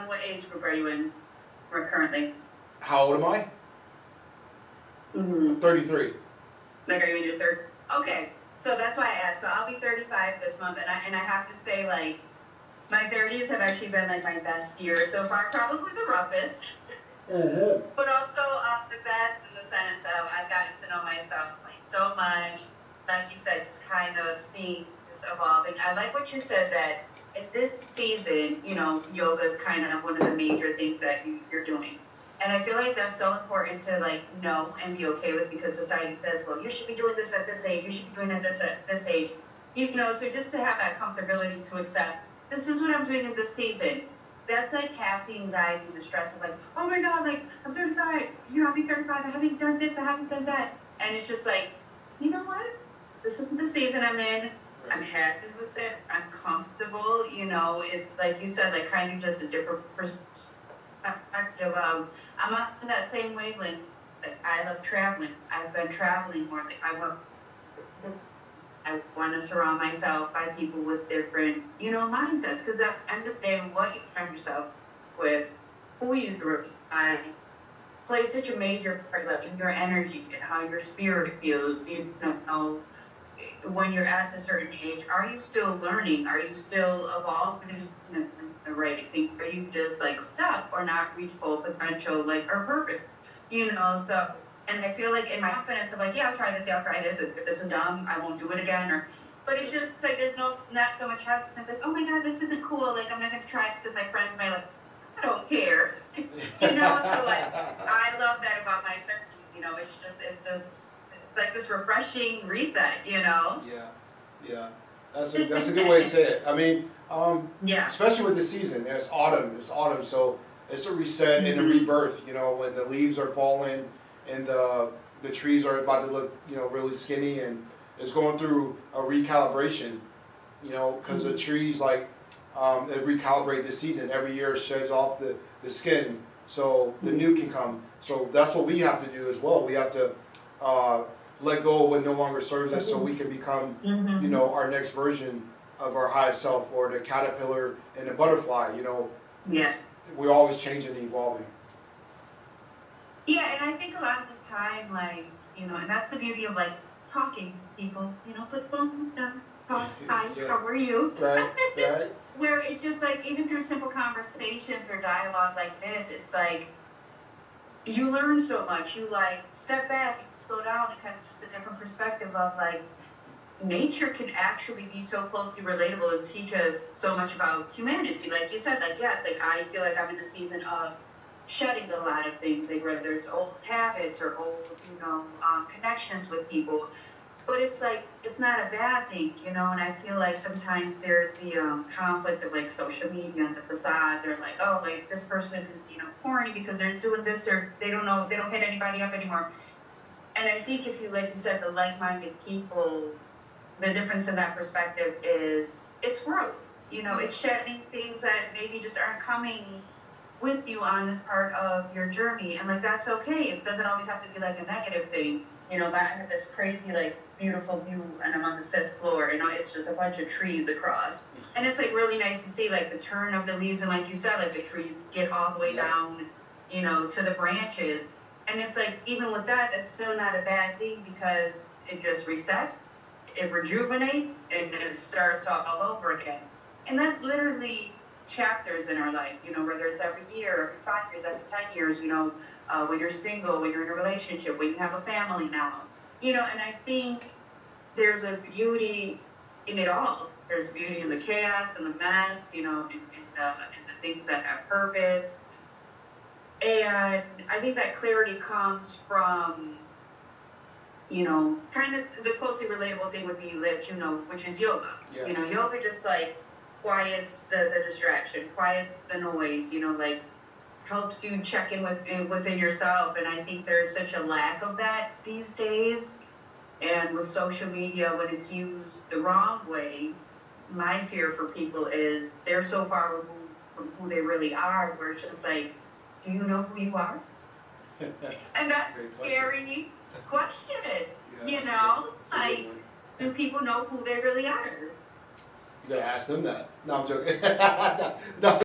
what age group are you in currently? How old am I? Mm-hmm. 33. Like, are you in your third? Okay, so that's why I asked. So I'll be 35 this month, and I have to say, like, my 30s have actually been like my best year so far. Probably the roughest, but also the best in the sense of I've gotten to know myself like so much. Like you said, just kind of seeing this evolving. I like what you said that in this season, you know, yoga is kind of one of the major things that you're doing. And I feel like that's so important to like know and be okay with because society says, well, you should be doing this at this age, you should be doing this at this age. You know, so just to have that comfortability to accept this is what I'm doing in this season. That's like half the anxiety and the stress of like, oh my god, like I'm 35, you know, I'll be 35, I haven't done this, I haven't done that. And it's just like, you know what? This isn't the season I'm in. I'm happy with it. I'm comfortable. You know, it's like you said, like kind of just a different perspective. I'm on that same wavelength. Like I love traveling. I've been traveling more. Like I want to surround myself by people with different, you know, mindsets. Because at the end of the day, what you surround yourself with, who you groups by, plays such a major part, like in your energy and how your spirit feels. You know, when you're at a certain age, are you still learning? Are you still evolving in the right thing? Are you just like stuck or not reach full potential, like or purpose? You know, so and I feel like in my confidence of like, yeah, I'll try this, yeah, I'll try this. If this is dumb, I won't do it again. Or, but it's just like there's not so much hesitance. Like, oh my god, this isn't cool. Like I'm not gonna try it because my friends might like, I don't care. You know, so like I love that about my 30s. You know, it's just like this refreshing reset. You know. Yeah. That's a good way to say it. I mean, yeah. Especially with the season. It's autumn, so it's a reset and a rebirth. You know, when the leaves are falling and the trees are about to look, you know, really skinny, and it's going through a recalibration. You know, because the trees like they recalibrate this season. Every year it sheds off the skin so the new can come. So that's what we have to do as well. We have to let go of what no longer serves us so we can become, you know, our next version of our highest self, or the caterpillar and the butterfly, you know. Yeah. We're always changing and evolving. Yeah, and I think a lot of the time, like, you know, and that's the beauty of like talking to people, you know, put phones down, talk, hi, how are you? Right. Where it's just like, even through simple conversations or dialogue like this, it's like, you learn so much. You like step back and slow down and kind of just a different perspective of like, nature can actually be so closely relatable and teach us so much about humanity. Like you said, like, yes, like I feel like I'm in a season of shedding a lot of things, like whether it's old habits or old, you know, connections with people. But it's like, it's not a bad thing, you know, and I feel like sometimes there's the conflict of like social media and the facades, or like, oh, like this person is, you know, corny because they're doing this, or they don't know, they don't hit anybody up anymore. And I think if you, like you said, the like-minded people, the difference in that perspective is it's growth. You know, it's shedding things that maybe just aren't coming with you on this part of your journey, and like that's okay. It doesn't always have to be like a negative thing. You know, I have this crazy like beautiful view, and I'm on the 5th floor. You know, it's just a bunch of trees across, and it's like really nice to see like the turn of the leaves, and like you said, like the trees get all the way down, you know, to the branches, and it's like even with that, that's still not a bad thing because it just resets, it rejuvenates, and then it starts all over again. And that's literally chapters in our life, you know, whether it's every year, every 5 years, every 10 years, you know, when you're single, when you're in a relationship, when you have a family now, you know, and I think there's a beauty in it all. There's beauty in the chaos and the mess, you know, in the things that have purpose. And I think that clarity comes from, you know, kind of the closely relatable thing would be that, you know, which is yoga. Yeah. You know, yoga just like quiets the distraction, quiets the noise, you know, like helps you check in within yourself. And I think there's such a lack of that these days. And with social media, when it's used the wrong way, my fear for people is they're so far removed from who they really are, where it's just like, do you know who you are? And that's scary question, you know? Like, do people know who they really are? You gotta ask them that. No, I'm joking. No.